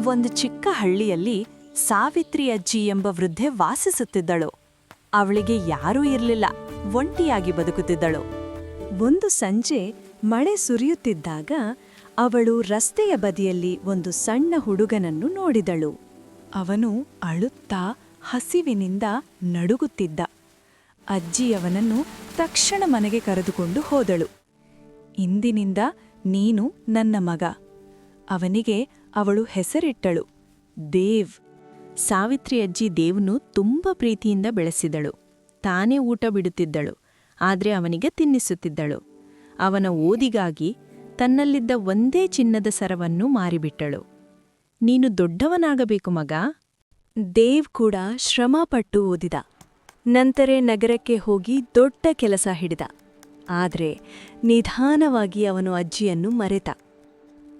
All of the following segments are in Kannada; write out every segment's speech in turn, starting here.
ಒಂದು ಚಿಕ್ಕ ಹಳ್ಳಿಯಲ್ಲಿ ಸಾವಿತ್ರಿ ಅಜ್ಜಿ ಎಂಬ ವೃದ್ಧೆ ವಾಸಿಸುತ್ತಿದ್ದಳು. ಅವಳಿಗೆ ಯಾರೂ ಇರಲಿಲ್ಲ, ಒಂಟಿಯಾಗಿ ಬದುಕುತ್ತಿದ್ದಳು. ಒಂದು ಸಂಜೆ ಮಳೆ ಸುರಿಯುತ್ತಿದ್ದಾಗ ಅವಳು ರಸ್ತೆಯ ಬದಿಯಲ್ಲಿ ಒಂದು ಸಣ್ಣ ಹುಡುಗನನ್ನು ನೋಡಿದಳು. ಅವನು ಅಳುತ್ತಾ ಹಸಿವಿನಿಂದ ನಡುಗುತ್ತಿದ್ದ. ಅಜ್ಜಿ ಅವನನ್ನು ತಕ್ಷಣ ಮನೆಗೆ ಕರೆದುಕೊಂಡು ಹೋದಳು. ಇಂದಿನಿಂದ ನೀನು ನನ್ನ ಮಗ. ಅವನಿಗೆ ಅವಳು ಹೆಸರಿಟ್ಟಳು ದೇವ್. ಸಾವಿತ್ರಿ ಅಜ್ಜಿ ದೇವ್ನು ತುಂಬ ಪ್ರೀತಿಯಿಂದ ಬೆಳೆಸಿದಳು. ತಾನೇ ಊಟ ಬಿಡುತ್ತಿದ್ದಳು, ಆದರೆ ಅವನಿಗೆ ತಿನ್ನಿಸುತ್ತಿದ್ದಳು. ಅವನ ಓದಿಗಾಗಿ ತನ್ನಲ್ಲಿದ್ದ ಒಂದೇ ಚಿನ್ನದ ಸರವನ್ನು ಮಾರಿಬಿಟ್ಟಳು. ನೀನು ದೊಡ್ಡವನಾಗಬೇಕು ಮಗ. ದೇವ್ ಕೂಡ ಶ್ರಮಪಟ್ಟು ಓದಿದ. ನಂತರ ನಗರಕ್ಕೆ ಹೋಗಿ ದೊಡ್ಡ ಕೆಲಸ ಹಿಡಿದ. ಆದರೆ ನಿಧಾನವಾಗಿ ಅವನು ಅಜ್ಜಿಯನ್ನು ಮರೆತ.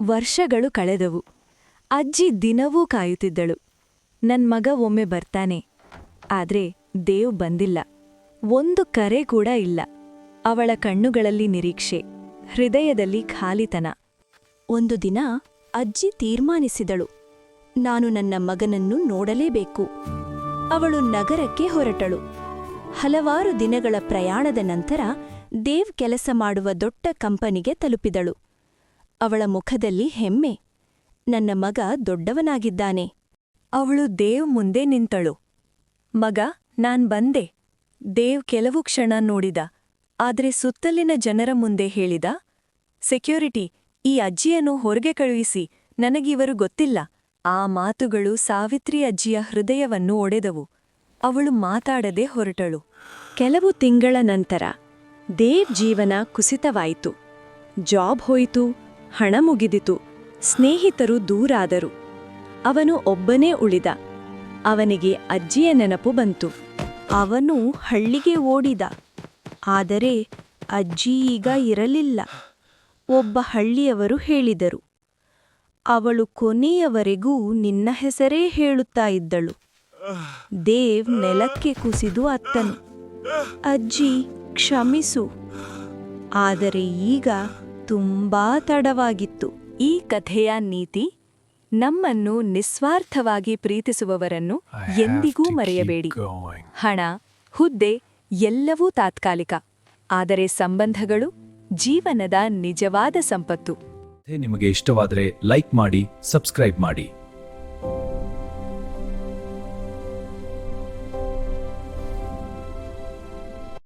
ವರ್ಷಗಳು ಕಳೆದವು. ಅಜ್ಜಿ ದಿನವೂ ಕಾಯುತ್ತಿದ್ದಳು. ನನ್ ಮಗ ಒಮ್ಮೆ ಬರ್ತಾನೆ. ಆದ್ರೆ ದೇವ್ ಬಂದಿಲ್ಲ. ಒಂದು ಕರೆ ಕೂಡ ಇಲ್ಲ. ಅವಳ ಕಣ್ಣುಗಳಲ್ಲಿ ನಿರೀಕ್ಷೆ, ಹೃದಯದಲ್ಲಿ ಖಾಲಿತನ. ಒಂದು ದಿನ ಅಜ್ಜಿ ತೀರ್ಮಾನಿಸಿದಳು, ನಾನು ನನ್ನ ಮಗನನ್ನು ನೋಡಲೇಬೇಕು. ಅವಳು ನಗರಕ್ಕೆ ಹೊರಟಳು. ಹಲವಾರು ದಿನಗಳ ಪ್ರಯಾಣದ ನಂತರ ದೇವ್ ಕೆಲಸ ಮಾಡುವ ದೊಡ್ಡ ಕಂಪನಿಗೆ ತಲುಪಿದಳು. ಅವಳ ಮುಖದಲ್ಲಿ ಹೆಮ್ಮೆ. ನನ್ನ ಮಗ ದೊಡ್ಡವನಾಗಿದ್ದಾನೆ. ಅವಳು ದೇವ್ ಮುಂದೆ ನಿಂತಳು. ಮಗ, ನಾನ್ ಬಂದೆ. ದೇವ್ ಕೆಲವು ಕ್ಷಣ ನೋಡಿದ, ಆದರೆ ಸುತ್ತಲಿನ ಜನರ ಮುಂದೆ ಹೇಳಿದ, ಸೆಕ್ಯೂರಿಟಿ, ಈ ಅಜ್ಜಿಯನ್ನು ಹೊರಗೆ ಕಳುಹಿಸಿ, ನನಗಿವರು ಗೊತ್ತಿಲ್ಲ. ಆ ಮಾತುಗಳು ಸಾವಿತ್ರಿ ಅಜ್ಜಿಯ ಹೃದಯವನ್ನು ಒಡೆದವು. ಅವಳು ಮಾತಾಡದೆ ಹೊರಟಳು. ಕೆಲವು ತಿಂಗಳ ನಂತರ ದೇವ್ ಜೀವನ ಕುಸಿತವಾಯಿತು. ಜಾಬ್ ಹೋಯಿತು, ಹಣ ಮುಗಿದಿತು, ಸ್ನೇಹಿತರು ದೂರಾದರು. ಅವನು ಒಬ್ಬನೇ ಉಳಿದ. ಅವನಿಗೆ ಅಜ್ಜಿಯ ನೆನಪು ಬಂತು. ಅವನು ಹಳ್ಳಿಗೆ ಓಡಿದ. ಆದರೆ ಅಜ್ಜಿ ಈಗ ಇರಲಿಲ್ಲ. ಒಬ್ಬ ಹಳ್ಳಿಯವರು ಹೇಳಿದರು, ಅವಳು ಕೊನೆಯವರೆಗೂ ನಿನ್ನ ಹೆಸರೇ ಹೇಳುತ್ತಾ ಇದ್ದಳು. ದೇವ್ ನೆಲಕ್ಕೆ ಕುಸಿದು ಅತ್ತನು. ಅಜ್ಜಿ, ಕ್ಷಮಿಸು. ಆದರೆ ಈಗ ತುಂಬಾ ತಡವಾಗಿತ್ತು. ಈ ಕಥೆಯ ನೀತಿ: ನಮ್ಮನ್ನು ನಿಸ್ವಾರ್ಥವಾಗಿ ಪ್ರೀತಿಸುವವರನ್ನು ಎಂದಿಗೂ ಮರೆಯಬೇಡಿ. ಹಣ, ಹುದ್ದೆ ಎಲ್ಲವೂ ತಾತ್ಕಾಲಿಕ, ಆದರೆ ಸಂಬಂಧಗಳು ಜೀವನದ ನಿಜವಾದ ಸಂಪತ್ತು. ನಿಮಗೆ ಇಷ್ಟವಾದರೆ ಲೈಕ್ ಮಾಡಿ, ಸಬ್ಸ್ಕ್ರೈಬ್ ಮಾಡಿ.